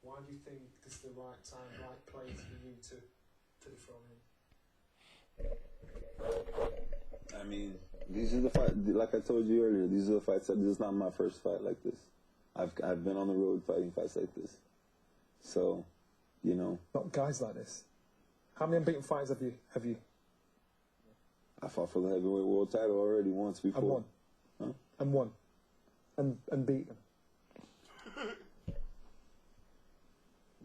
Why do you think this is the right time, right place for you to dethrone him? I mean, these are the fights, like I told you earlier, these are the fights, this is not my first fight like this. I've been on the road fighting fights like this. So, you know. Not guys like this. How many unbeaten fights have you? I fought for the heavyweight world title already once before. And won. Huh? And won. And beaten.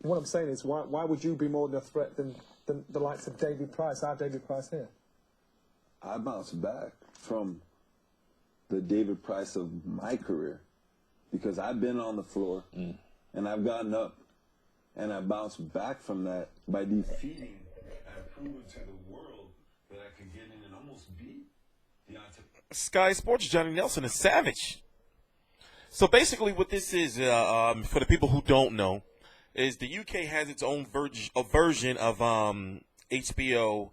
What I'm saying is, why would you be more than a threat than the likes of David Price, our David Price here? I bounced back from the David Price of my career because I've been on the floor and I've gotten up and I bounced back from that by defeating and proving to the world that I could get in and almost beat Deontay. Sky Sports Johnny Nelson is savage. So basically what this is, for the people who don't know, is the UK has its own version of HBO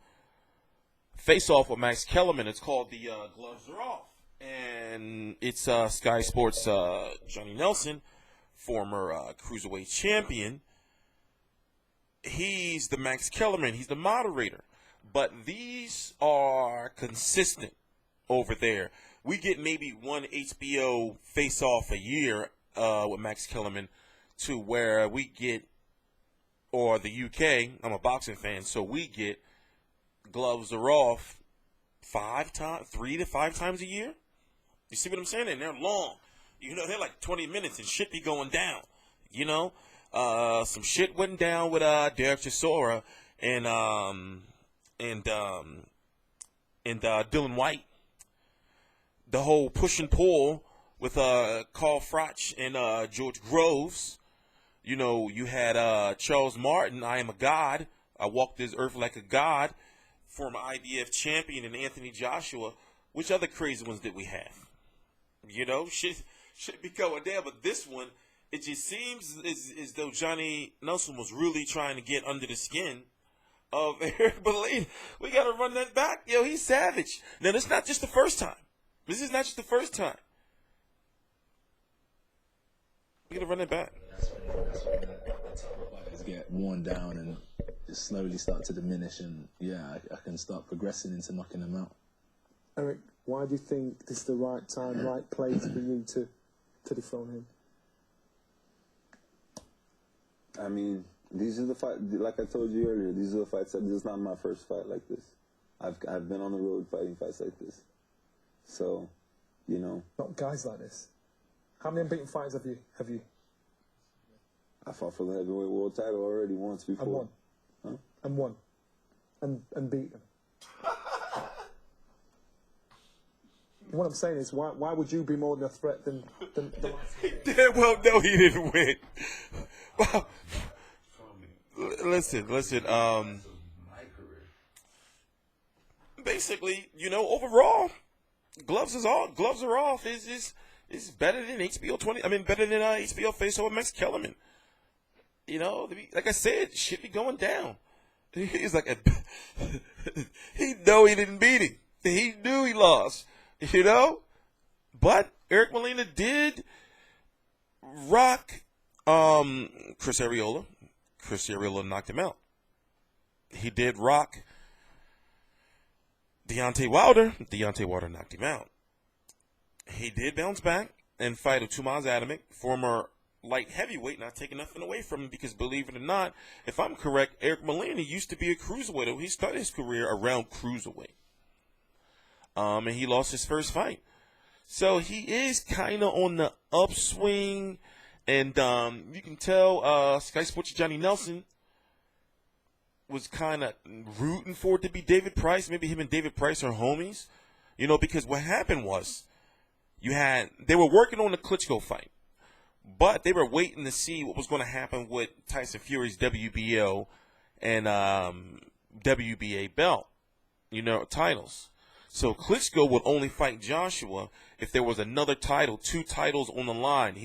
Face Off with Max Kellerman. It's called The Gloves Are Off. And it's Sky Sports Johnny Nelson, former Cruiserweight champion. He's the Max Kellerman. He's the moderator. But these are consistent over there. We get maybe one HBO Face Off a year with Max Kellerman, to where we get, or the UK, I'm a boxing fan, so we get Gloves Are Off 3 to 5 times a year. You see what I'm saying? And they're long. You know, they're like 20 minutes and shit be going down. You know? Some shit went down with Eric Chisora and Dylan Whyte. The whole push and pull with Carl Froch and George Groves. You know, you had Charles Martin, I Am a God. I Walk This Earth Like a God. Former IBF champion, and Anthony Joshua. Which other crazy ones did we have? You know, shit be going down. But this one, it just seems as though Johnny Nelson was really trying to get under the skin of Eric Molina. We got to run that back. Yo, he's savage. Now, this is not just the first time. This is not just the first time. We got to run it back. That's when the top fighters get worn down and just slowly start to diminish, and yeah, I can start progressing into knocking them out. Eric, why do you think this is the right time, right place for you to dethrone him? I mean, these are the fights, like I told you earlier, these are the fights, this is not my first fight like this. I've been on the road fighting fights like this. So, you know. Not guys like this. How many unbeaten fights have you? I fought for the heavyweight world title already once before. And won. Huh? And won. And beaten. What I'm saying is, why would you be more than a threat than the Well, no, he didn't win. Well, listen. Basically, you know, overall, gloves are off. Is better than HBO 20. I mean, better than HBO Face Off with Max Kellerman. You know, like I said, shit be going down. He's like, he know he didn't beat him. He knew he lost. You know, but Eric Molina did rock Chris Arreola. Chris Arreola knocked him out. He did rock Deontay Wilder. Deontay Wilder knocked him out. He did bounce back and fight with Tomasz Adamek, former light heavyweight, not taking nothing away from him because, believe it or not, if I'm correct, Eric Molina used to be a cruiserweight. He started his career around cruiserweight. And he lost his first fight. So he is kind of on the upswing. And you can tell Sky Sports' Johnny Nelson was kind of rooting for it to be David Price. Maybe him and David Price are homies. You know, because what happened was they were working on the Klitschko fight. But they were waiting to see what was going to happen with Tyson Fury's WBO and WBA belt, you know, titles. So Klitschko would only fight Joshua if there was another title, 2 titles on the line.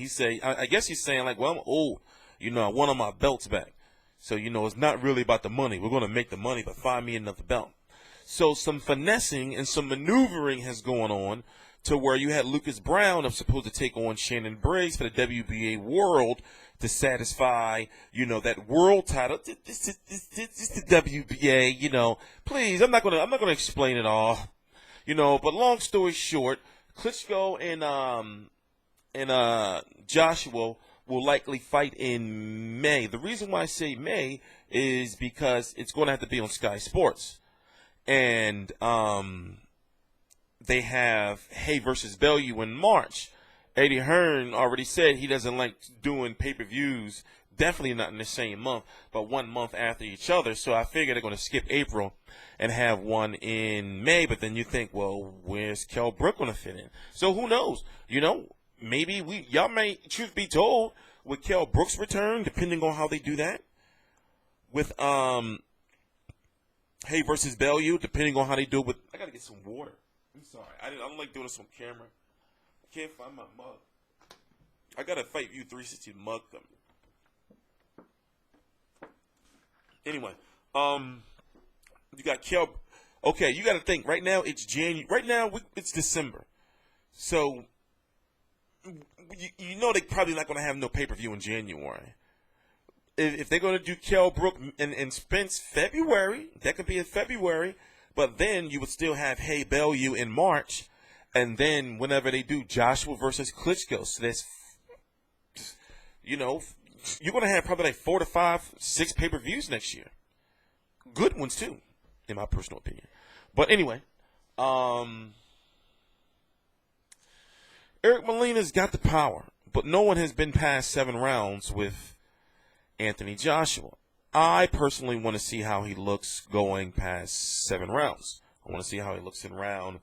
I guess he's saying, like, well, I'm old. You know, I want my belts back. So, you know, it's not really about the money. We're going to make the money, but find me another belt. So some finessing and some maneuvering has gone on to where you had Lucas Brown, I'm supposed to take on Shannon Briggs for the WBA World to satisfy, that world title. This is the WBA, Please, I'm not gonna explain it all, But long story short, Klitschko and Joshua will likely fight in May. The reason why I say May is because it's going to have to be on Sky Sports, and they have Hay versus Bellew in March. Eddie Hearn already said he doesn't like doing pay-per-views, definitely not in the same month, but 1 month after each other. So I figure they're going to skip April and have one in May. But then you think, well, where's Kell Brook going to fit in? So who knows? Maybe y'all may, truth be told, with Kell Brook's return, depending on how they do that, with Hay versus Bellew, depending on how they do it with, I got to get some water. I'm sorry. I don't like doing this on camera. I can't find my mug. I got a Fight View 360 mug coming. Anyway, you got Kell. Okay, you got to think. Right now, it's January. Right now, it's December. So, they probably not going to have no pay-per-view in January. If they're going to do Kell Brook and Spence February, that could be in February. But then you would still have Hay Bellew in March. And then whenever they do Joshua versus Klitschko. So that's, you're going to have probably like 4 to 5, 6 pay-per-views next year. Good ones, too, in my personal opinion. But anyway, Eric Molina's got the power, but no one has been past 7 rounds with Anthony Joshua. I personally want to see how he looks going past 7 rounds. I want to see how he looks in round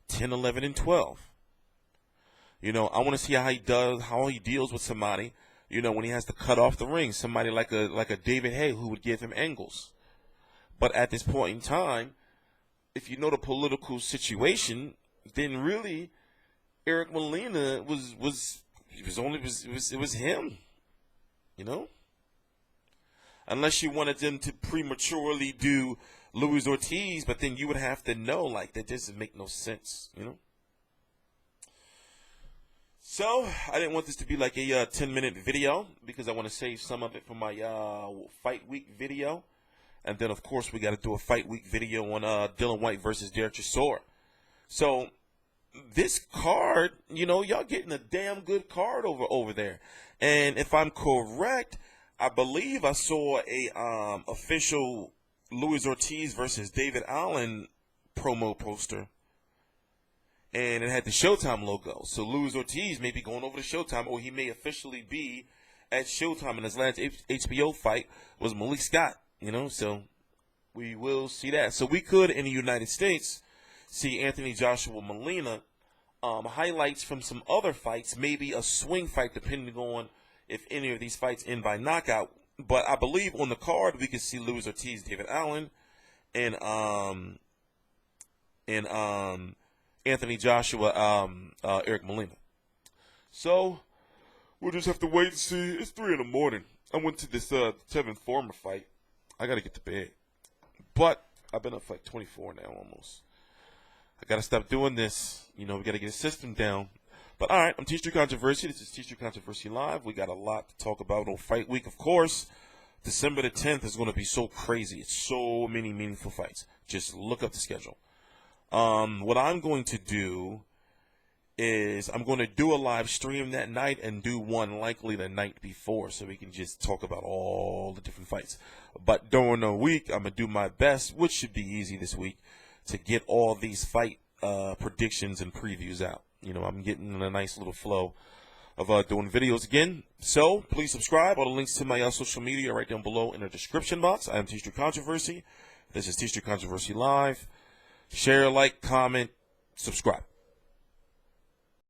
10, 11, and 12. I want to see how he deals with somebody, when he has to cut off the ring, somebody like a David Hay who would give him angles. But at this point in time, if you know the political situation, then really Eric Molina it was him, Unless you wanted them to prematurely do Luis Ortiz, but then you would have to know, that doesn't make no sense, So, I didn't want this to be like a 10-minute video because I want to save some of it for my Fight Week video. And then, of course, we got to do a Fight Week video on Dillian Whyte versus Whyte and Chisora. So, this card, y'all getting a damn good card over there. And if I'm correct, I believe I saw a official Luis Ortiz versus David Allen promo poster, and it had the Showtime logo. So Luis Ortiz may be going over to Showtime, or he may officially be at Showtime. And his last HBO fight was Malik Scott, so we will see that. So we could, in the United States, see Anthony Joshua Molina, highlights from some other fights, maybe a swing fight, depending on if any of these fights end by knockout. But I believe on the card we could see Luis Ortiz, David Allen, and Anthony Joshua, Eric Molina. So we'll just have to wait and see. It's 3 in the morning. I went to this Tevin Farmer fight. I got to get to bed. But I've been up for like 24 now almost. I got to stop doing this. We got to get a system down. But all right, I'm TstreeT Controversy. This is TstreeT Controversy Live. We got a lot to talk about on Fight Week, of course. December the 10th is going to be so crazy. It's so many meaningful fights. Just look up the schedule. What I'm going to do is I'm going to do a live stream that night and do one likely the night before so we can just talk about all the different fights. But during the week, I'm going to do my best, which should be easy this week, to get all these fight predictions and previews out. I'm getting in a nice little flow of doing videos again. So please subscribe. All the links to my social media are right down below in the description box. I am TstreeT Controversy. This is TstreeT Controversy Live. Share, like, comment, subscribe.